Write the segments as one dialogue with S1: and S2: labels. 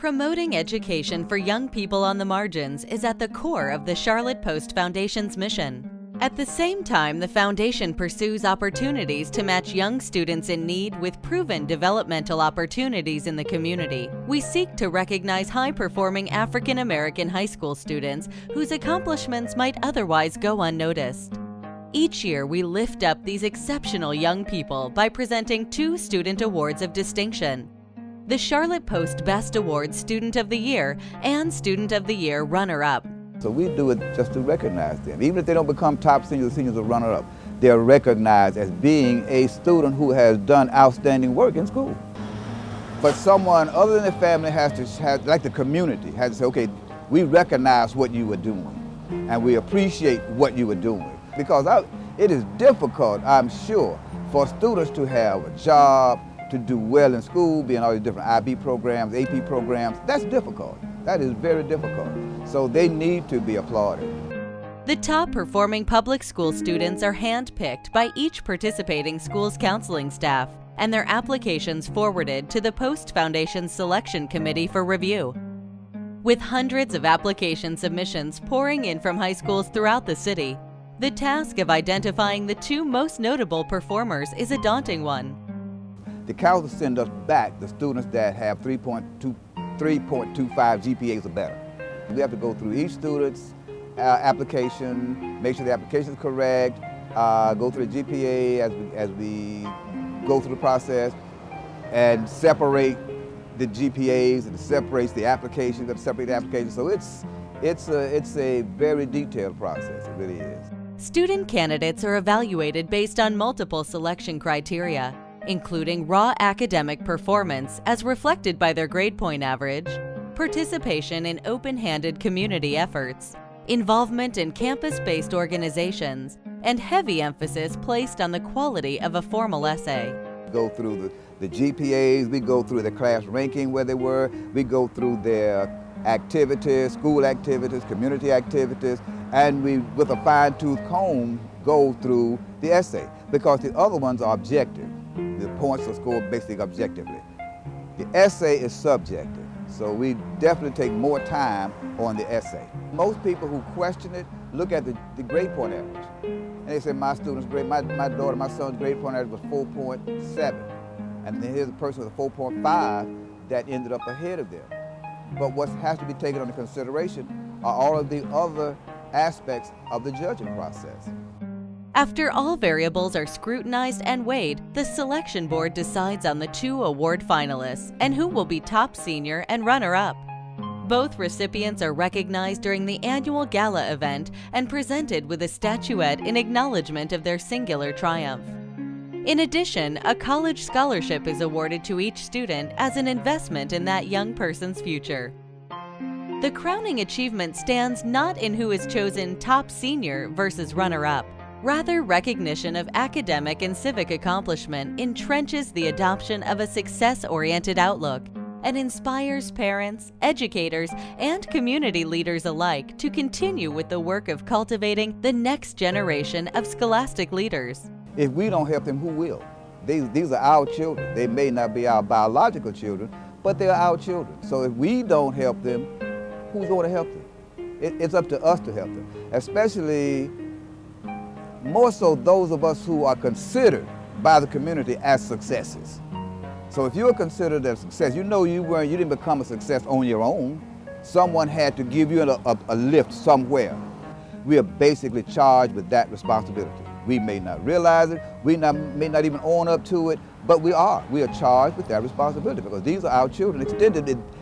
S1: Promoting education for young people on the margins is at the core of the Charlotte Post Foundation's mission. At the same time, the foundation pursues opportunities to match young students in need with proven developmental opportunities in the community. We seek to recognize high-performing African American high school students whose accomplishments might otherwise go unnoticed. Each year, we lift up these exceptional young people by presenting 2 student awards of distinction: the Charlotte Post Best Award Student of the Year and Student of the Year Runner-Up.
S2: So we do it just to recognize them. Even if they don't become top seniors or runner-up, they're recognized as being a student who has done outstanding work in school. But someone other than the family like the community, has to say, okay, we recognize what you were doing and we appreciate what you were doing. Because it is difficult, I'm sure, for students to have a job, to do well in school, be in all these different IB programs, AP programs. That's difficult. That is very difficult. So they need to be applauded.
S1: The top-performing public school students are handpicked by each participating school's counseling staff and their applications forwarded to the Post Foundation Selection Committee for review. With hundreds of application submissions pouring in from high schools throughout the city, the task of identifying the 2 most notable performers is a daunting one.
S2: The council sends us back the students that have 3.25 GPAs or better. We have to go through each student's application, make sure the application is correct, go through the GPA as we go through the process, and separate the GPAs, and it separates the applications, and separate the applications. So it's a very detailed process, it really is.
S1: Student candidates are evaluated based on multiple selection criteria, including raw academic performance as reflected by their grade point average, participation in open-handed community efforts, involvement in campus-based organizations, and heavy emphasis placed on the quality of a formal essay.
S2: We go through the GPAs, we go through the class ranking where they were, we go through their activities, school activities, community activities, and we, with a fine-tooth comb, go through the essay, because the other ones are objective. The points are scored basically objectively. The essay is subjective, so we definitely take more time on the essay. Most people who question it look at the grade point average. And they say, my student's grade, my daughter, my son's grade point average was 4.7. And then here's a person with a 4.5 that ended up ahead of them. But what has to be taken into consideration are all of the other aspects of the judging process.
S1: After all variables are scrutinized and weighed, the selection board decides on the 2 award finalists and who will be top senior and runner-up. Both recipients are recognized during the annual gala event and presented with a statuette in acknowledgement of their singular triumph. In addition, a college scholarship is awarded to each student as an investment in that young person's future. The crowning achievement stands not in who is chosen top senior versus runner-up. Rather, recognition of academic and civic accomplishment entrenches the adoption of a success-oriented outlook and inspires parents, educators, and community leaders alike to continue with the work of cultivating the next generation of scholastic leaders.
S2: If we don't help them, who will? These are our children. They may not be our biological children, but they are our children. So if we don't help them, who's going to help them? It's up to us to help them, especially more so those of us who are considered by the community as successes. So if you're considered a success, you know you didn't become a success on your own. Someone had to give you a lift somewhere. We are basically charged with that responsibility. We may not realize it, may not even own up to it, but we are. We are charged with that responsibility because these are our children,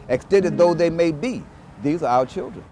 S2: extended though they may be. These are our children.